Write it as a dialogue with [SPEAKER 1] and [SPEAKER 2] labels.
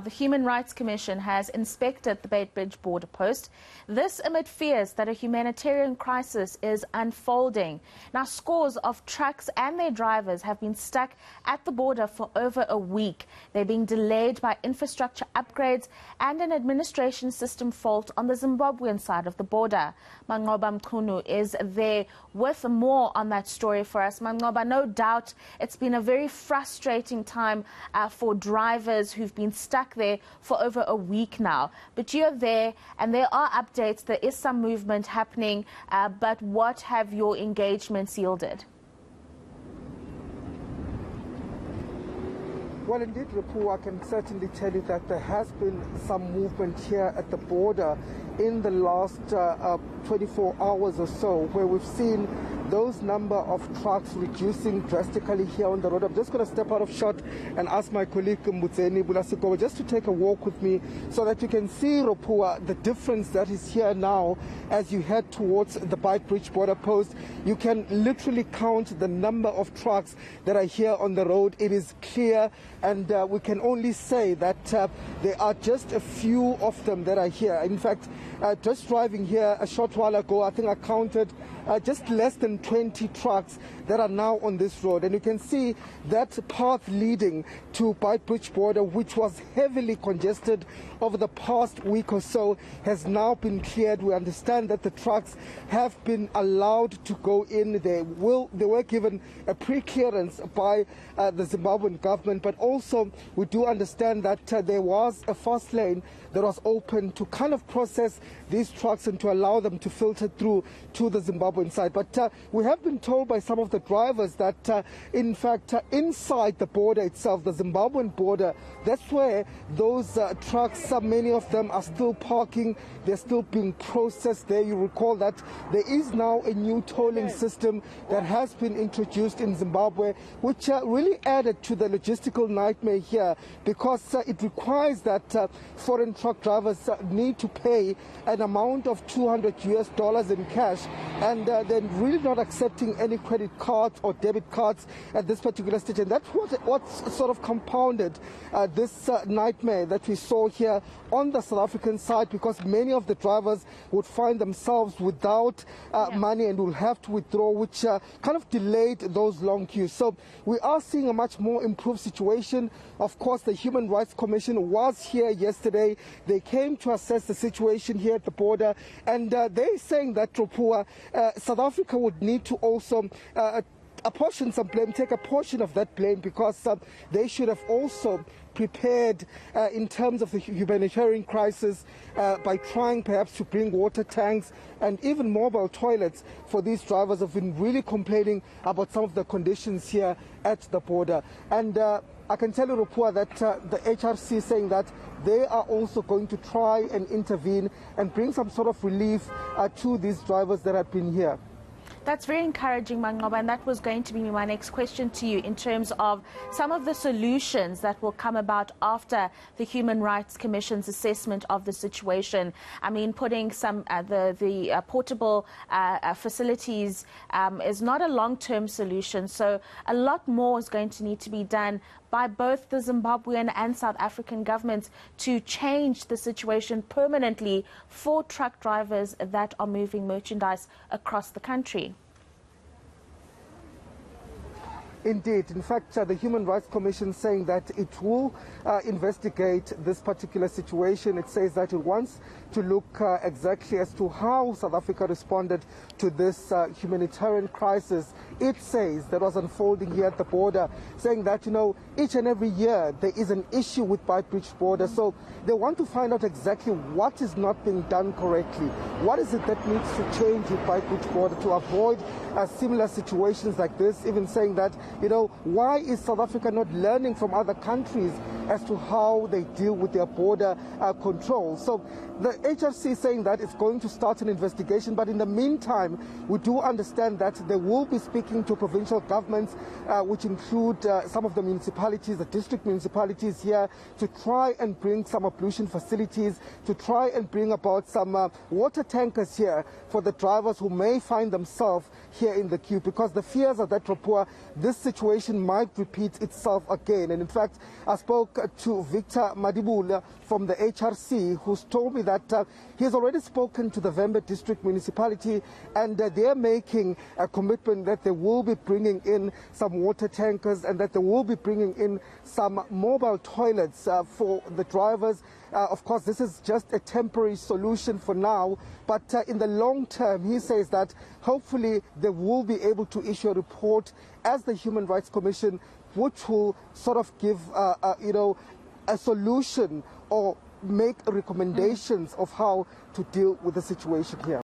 [SPEAKER 1] The Human Rights Commission has inspected the Beitbridge Border post. This amid fears that a humanitarian crisis is unfolding. Now, scores of trucks and their drivers have been stuck at the border for over a week. They're being delayed by infrastructure upgrades and an administration system fault on the Zimbabwean side of the border. Manqoba Mchunu is there with more on that story for us. Manqoba, no doubt it's been a very frustrating time for drivers who've been stuck there for over a week now. But you're there and there are updates. There is some movement happening. But what have your engagements yielded?
[SPEAKER 2] Well, indeed, Rapu, I can certainly tell you that there has been some movement here at the border in the last 24 hours or so, where we've seen those number of trucks reducing drastically here on the road. I'm just going to step out of shot and ask my colleague Mbudzeni Bulasikowa just to take a walk with me so that you can see, Ropua, the difference that is here now as you head towards the Beitbridge Border post. You can literally count the number of trucks that are here on the road. It is clear, and we can only say that there are just a few of them that are here. In fact, just driving here a short while ago, I think I counted just less than 20 trucks that are now on this road. And you can see that path leading to Beitbridge Border, which was heavily congested over the past week or so, has now been cleared. We understand that the trucks have been allowed to go in. They were given a pre-clearance by the Zimbabwean government, but also we do understand that there was a fast lane that was open to kind of process these trucks and to allow them to filter through to the Zimbabwean side. But we have been told by some of the drivers that in fact inside the border itself, the Zimbabwean border, that's where those trucks, many of them are still parking. They're still being processed there. You recall that there is now a new tolling system that has been introduced in Zimbabwe, which really added to the logistical nightmare here, because it requires that foreign truck drivers need to pay an amount of $200 in cash, and they're really not accepting any credit cards or debit cards at this particular stage. And that's what sort of compounded this nightmare that we saw here on the South African side, because many of the drivers would find themselves without money and will have to withdraw, which kind of delayed those long queues. So we are seeing a much more improved situation. Of course, the Human Rights Commission was here yesterday. They came to assess the situation here at the border, and they're saying that South Africa would need to also apportion some blame, take a portion of that blame, because they should have also prepared in terms of the humanitarian crisis by trying perhaps to bring water tanks and even mobile toilets for these drivers who have been really complaining about some of the conditions here at the border. And I can tell you, Rupua, that the SAHRC is saying that they are also going to try and intervene and bring some sort of relief to these drivers that have been here.
[SPEAKER 1] That's very encouraging, Manqoba, and that was going to be my next question to you in terms of some of the solutions that will come about after the Human Rights Commission's assessment of the situation. I mean, putting some the portable facilities is not a long-term solution, so a lot more is going to need to be done by both the Zimbabwean and South African governments to change the situation permanently for truck drivers that are moving merchandise across the country.
[SPEAKER 2] Indeed. In fact, the Human Rights Commission saying that it will investigate this particular situation. It says that it wants to look exactly as to how South Africa responded to this humanitarian crisis. It says that was unfolding here at the border, saying that, you know, each and every year there is an issue with Beitbridge Border. So they want to find out exactly what is not being done correctly. What is it that needs to change with Beitbridge Border to avoid similar situations like this, even saying that, you know, why is South Africa not learning from other countries as to how they deal with their border control? So the SAHRC is saying that it's going to start an investigation, but in the meantime, we do understand that they will be speaking to provincial governments, which include some of the municipalities, the district municipalities here, to try and bring some ablution facilities, to try and bring about some water tankers here for the drivers who may find themselves here in the queue, because the fears are that this situation might repeat itself again. And in fact, I spoke spoke to Victor Madibula from the SAHRC, who's told me that he has already spoken to the Vembe District Municipality, and they're making a commitment that they will be bringing in some water tankers and that they will be bringing in some mobile toilets for the drivers. Of course, this is just a temporary solution for now, but in the long term, he says that hopefully they will be able to issue a report as the Human Rights Commission, which will sort of give, a solution or make recommendations of how to deal with the situation here.